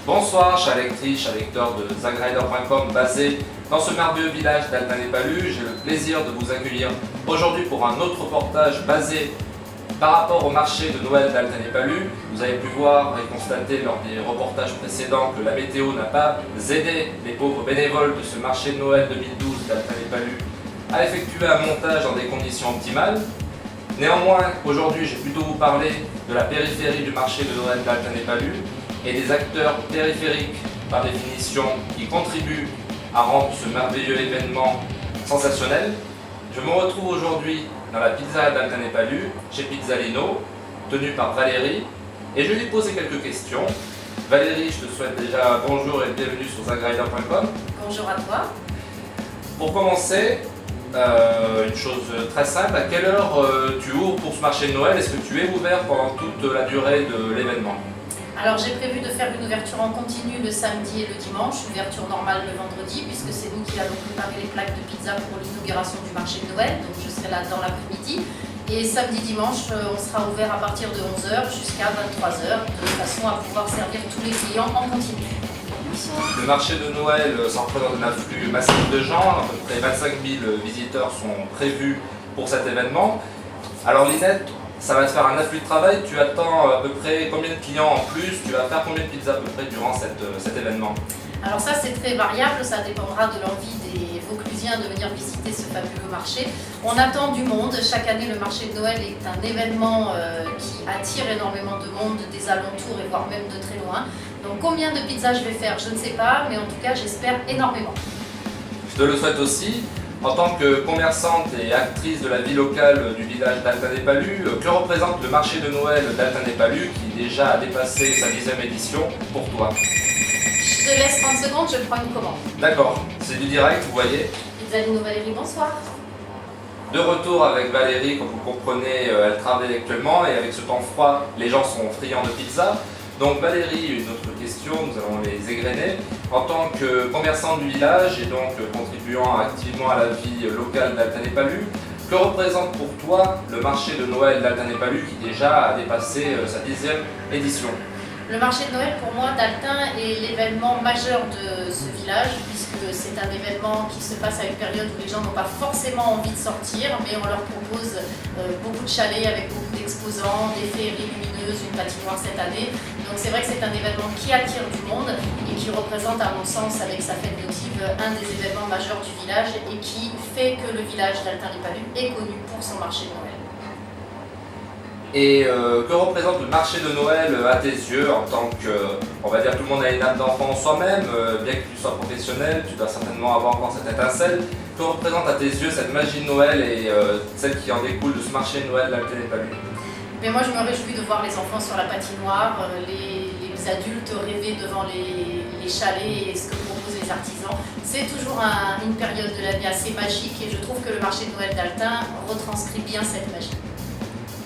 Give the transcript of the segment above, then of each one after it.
Bonsoir, chers lectrices, chers lecteurs de zagrider.com basé dans ce merveilleux village d'Altin-les-Palus. J'ai le plaisir de vous accueillir aujourd'hui pour un autre reportage basé par rapport au marché de Noël d'Altin-les-Palus. Vous avez pu voir et constater lors des reportages précédents que la météo n'a pas aidé les pauvres bénévoles de ce marché de Noël 2012 d'Altin-les-Palus à effectuer un montage dans des conditions optimales. Néanmoins, aujourd'hui, j'ai plutôt vous parler de la périphérie du marché de Noël d'Altin-les-Palus et des acteurs périphériques, par définition, qui contribuent à rendre ce merveilleux événement sensationnel. Je me retrouve aujourd'hui dans la pizzeria d'Altin-les-Palus, chez Pizzalino, tenue par Valérie, et je lui ai posé quelques questions. Valérie, je te souhaite déjà bonjour et bienvenue sur zagrider.com. Bonjour à toi. Pour commencer, une chose très simple, à quelle heure tu ouvres pour ce marché de Noël? Est-ce que tu es ouvert pendant toute la durée de l'événement? Alors j'ai prévu de faire une ouverture en continu le samedi et le dimanche, ouverture normale le vendredi puisque c'est nous qui allons préparer les plaques de pizza pour l'inauguration du marché de Noël, donc je serai là dans l'après-midi. Et samedi dimanche on sera ouvert à partir de 11h jusqu'à 23h de façon à pouvoir servir tous les clients en continu. Le marché de Noël s'en représente un afflux massif de gens, à peu près 25 000 visiteurs sont prévus pour cet événement. Alors Linette, ça va te faire un afflux de travail, tu attends à peu près combien de clients en plus, tu vas faire combien de pizzas à peu près durant cet événement? Alors ça c'est très variable, ça dépendra de l'envie des Vauclusiens de venir visiter ce fabuleux marché. On attend du monde, chaque année le marché de Noël est un événement qui attire énormément de monde des alentours et voire même de très loin. Donc combien de pizzas je vais faire, je ne sais pas, mais en tout cas j'espère énormément. Je te le souhaite aussi. En tant que commerçante et actrice de la vie locale du village d'Altin-les-Palus, que représente le marché de Noël d'Altin-les-Palus qui déjà a dépassé sa 10e édition pour toi? Je te laisse 30 secondes, je prends une commande. D'accord, c'est du direct, vous voyez. Pizzalino Valérie, bonsoir. De retour avec Valérie, comme vous comprenez, elle travaille actuellement et avec ce temps froid, les gens sont friands de pizza. Donc Valérie, une autre question, nous allons les égrener. En tant que commerçante du village et donc contribuant activement à la vie locale d'Altin-les-Palus, que représente pour toi le marché de Noël d'Altin-les-Palus qui déjà a dépassé sa 10e édition? Le marché de Noël pour moi d'Altin est l'événement majeur de ce village puisque c'est un événement qui se passe à une période où les gens n'ont pas forcément envie de sortir mais on leur propose beaucoup de chalets avec beaucoup d'exposants, des féeries lumineuses, une patinoire cette année. Donc c'est vrai que c'est un événement qui attire du monde et qui représente à mon sens avec sa fête votive un des événements majeurs du village et qui fait que le village d'Altin-les-Palus est connu pour son marché de Noël. Et que représente le marché de Noël à tes yeux en tant que, on va dire, tout le monde a une âme d'enfant en soi-même, bien que tu sois professionnel, tu dois certainement avoir encore cette étincelle. Que représente à tes yeux cette magie de Noël et celle qui en découle de ce marché de Noël d'Altin-les-Palus? Mais moi je me réjouis de voir les enfants sur la patinoire, les adultes rêver devant les chalets et ce que proposent les artisans. C'est toujours une période de la vie assez magique et je trouve que le marché de Noël d'Altin retranscrit bien cette magie.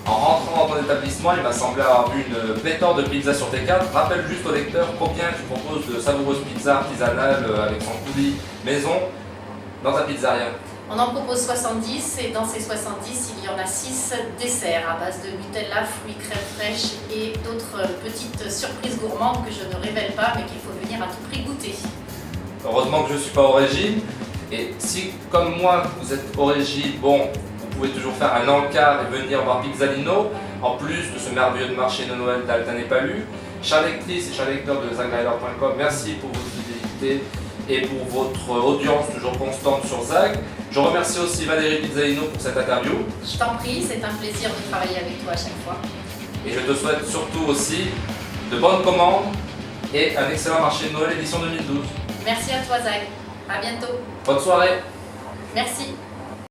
En rentrant dans ton établissement, il m'a semblé avoir vu une pléthore de pizzas sur tes cartes. Rappelle juste au lecteur combien tu proposes de savoureuses pizzas artisanales avec son coulis maison dans ta pizzeria. On en propose 70 et dans ces 70, il y en a 6 desserts à base de Nutella, fruits, crème fraîche et d'autres petites surprises gourmandes que je ne révèle pas mais qu'il faut venir à tout prix goûter. Heureusement que je ne suis pas au régime. Et si, comme moi, vous êtes au régime, bon, vous pouvez toujours faire un encart et venir voir Pizzalino, en plus de ce merveilleux marché de Noël d'Altin-les-Palus. Chers lectrices et chers lecteurs de zagrider.com, merci pour votre fidélité et pour votre audience toujours constante sur Zag. Je remercie aussi Valérie Pizzalino pour cette interview. Je t'en prie, c'est un plaisir de travailler avec toi à chaque fois. Et je te souhaite surtout aussi de bonnes commandes et un excellent marché de Noël édition 2012. Merci à toi Zag, à bientôt. Bonne soirée. Merci.